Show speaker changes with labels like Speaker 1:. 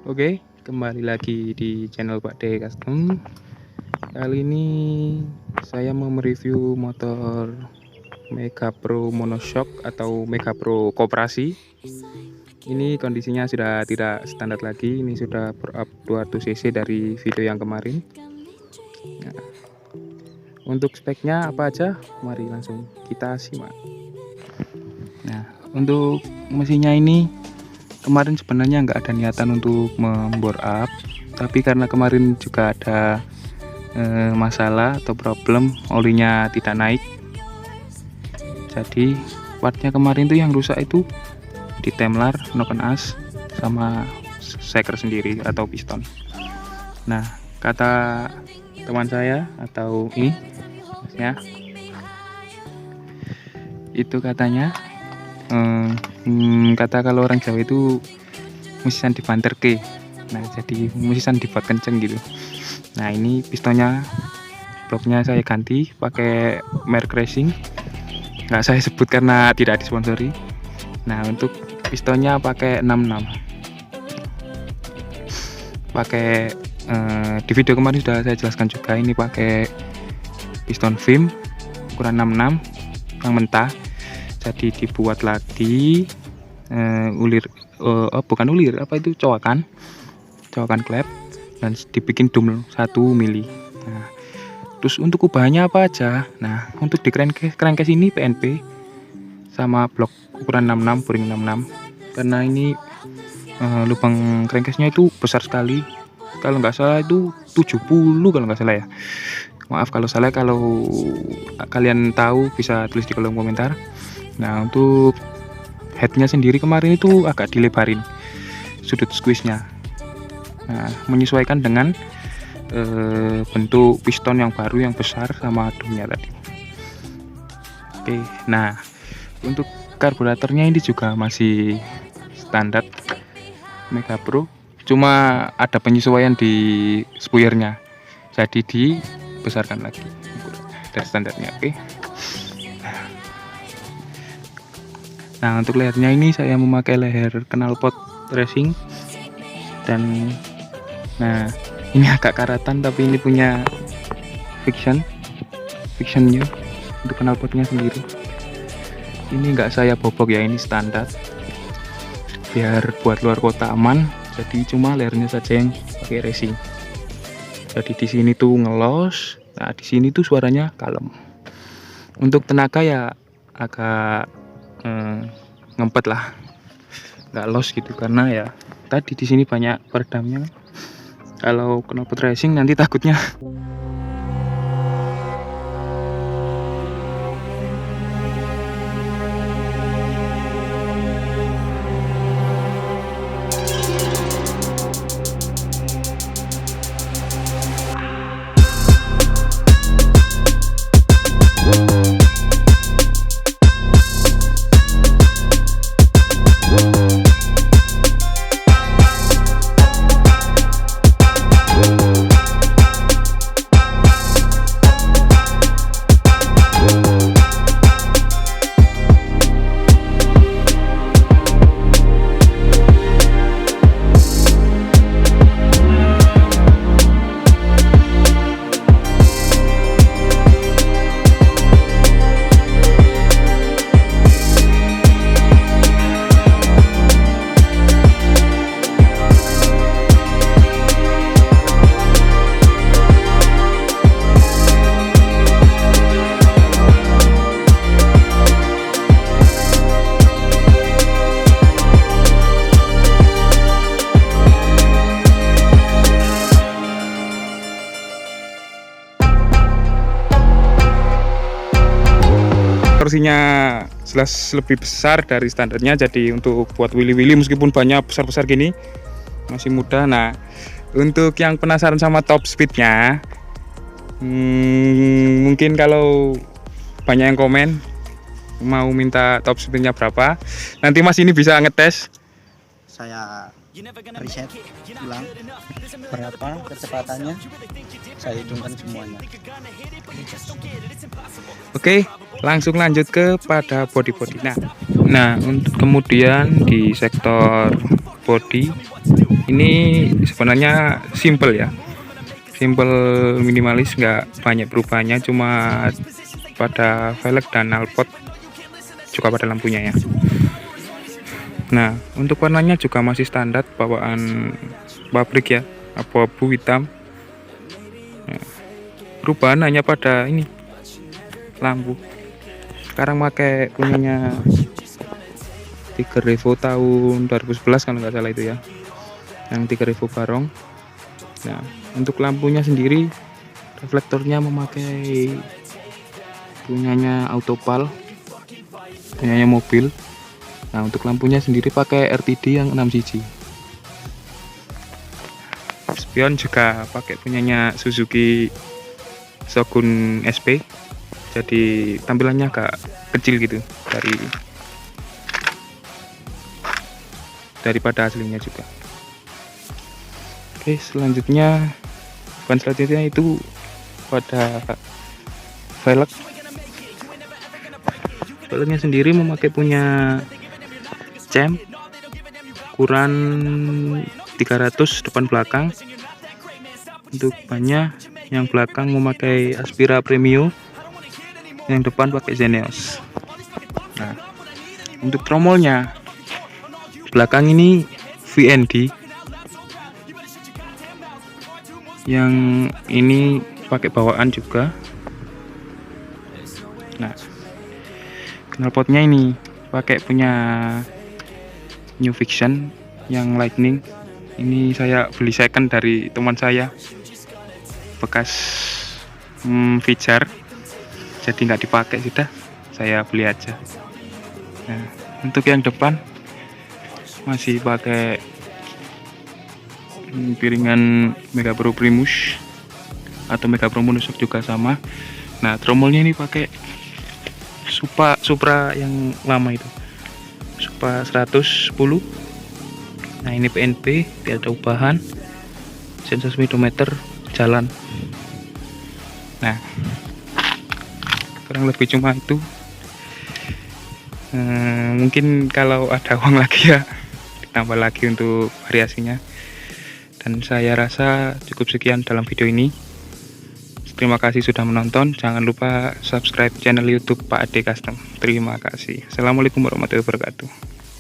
Speaker 1: Oke, kembali lagi di channel Pak D Custom. Kali ini saya mau mereview motor Mega Pro Monoshock atau Mega Pro Koperasi. Ini kondisinya sudah tidak standar lagi, ini sudah berup 200 cc dari video yang kemarin. Nah, untuk speknya apa aja? Mari langsung kita simak. Nah, untuk mesinnya ini kemarin sebenarnya nggak ada niatan untuk membore up, tapi karena kemarin juga ada masalah atau problem olinya tidak naik, jadi partnya kemarin tuh yang rusak itu di temlar, noken as, sama shaker sendiri atau piston. Nah, kata teman saya atau ini ya, itu katanya kata kalau orang Jawa itu musisan dibanterke. Nah, jadi musisan dibuat kenceng gitu. Nah, ini pistonnya, bloknya saya ganti pakai merek racing, nggak saya sebut karena tidak disponsori. Nah, untuk pistonnya pakai 66, pakai di video kemarin sudah saya jelaskan juga, ini pakai piston Vim ukuran 66 yang mentah. Jadi dibuat lagi ulir, bukan ulir, apa itu, coakan klep, dan dibikin dum 1 mili. Nah, terus untuk ubahannya apa aja? Nah, untuk di crankcase ini PNP sama blok ukuran 66, boring 66, karena ini lubang crankcase-nya itu besar sekali. Kalau nggak salah itu 70 kalau nggak salah ya. Maaf kalau salah, kalau kalian tahu bisa tulis di kolom komentar. Nah, untuk headnya sendiri kemarin itu agak dilebarin sudut squeeze-nya, nah, menyesuaikan dengan bentuk piston yang baru yang besar sama domnya tadi. Oke, nah untuk karburatornya ini juga masih standar Mega Pro, cuma ada penyesuaian di spoilernya, jadi dibesarkan lagi dari standarnya. Oke. Nah, untuk lehernya ini saya memakai leher knalpot racing, dan nah ini agak karatan tapi ini punya fiction new untuk knalpotnya sendiri. Ini enggak saya bobok ya, ini standar biar buat luar kota aman, jadi cuma lehernya saja yang pakai racing. Jadi di sini tuh ngelos, nah di sini tuh suaranya kalem. Untuk tenaga ya agak ngempet lah, nggak los gitu, karena ya tadi di sini banyak peredamnya. Kalau knalpot racing nanti takutnya torsinya jelas lebih besar dari standarnya. Jadi untuk buat wili-wili meskipun banyak besar-besar gini masih mudah. Nah, untuk yang penasaran sama top speednya, mungkin kalau banyak yang komen mau minta top speednya berapa, nanti Mas ini bisa ngetes.
Speaker 2: Saya riset ulang berapa kecepatannya, saya hitungkan semuanya.
Speaker 1: Oke, langsung lanjut ke pada body. Nah untuk kemudian di sektor body. Ini sebenarnya simple ya, simple minimalis, nggak banyak perubahannya, cuma pada velg dan knalpot, juga pada lampunya ya. Nah, untuk warnanya juga masih standar bawaan pabrik ya, abu-abu hitam. Nah, perubahan hanya pada ini lampu. Sekarang pakai punyanya Tiger Revo tahun 2011 kalau nggak salah itu ya, yang Tiger Revo Barong. Nah, untuk lampunya sendiri reflektornya memakai punyanya Autopal, punyanya mobil. Nah, untuk lampunya sendiri pakai RTD yang 6 cc. Spion juga pakai punyanya Suzuki Shogun SP. Jadi tampilannya agak kecil gitu daripada aslinya juga. Oke, selanjutnya itu pada velg. Velgnya sendiri memakai punya cam ukuran 300 depan belakang. Untuk bannya yang belakang memakai Aspira Premium, yang depan pakai Zeneos. Nah, untuk tromolnya belakang ini VND, yang ini pakai bawaan juga. Nah, knalpotnya ini pakai punya New Fiction yang Lightning. Ini saya beli second dari teman saya, bekas Fijar, jadi nggak dipakai, sudah saya beli aja. Nah, untuk yang depan masih pakai piringan Mega Pro Primus atau Mega Pro Monoshock juga sama. Nah, tromolnya ini pakai Supra yang lama itu, Supra 110. Nah, ini PNP, tidak ada ubahan. Sensor speedometer jalan. Nah, kurang lebih cuma itu. Mungkin kalau ada uang lagi ya ditambah lagi untuk variasinya. Dan saya rasa cukup sekian dalam video ini. Terima kasih sudah menonton. Jangan lupa subscribe channel YouTube Pak Ade Custom. Terima kasih. Assalamualaikum warahmatullahi wabarakatuh.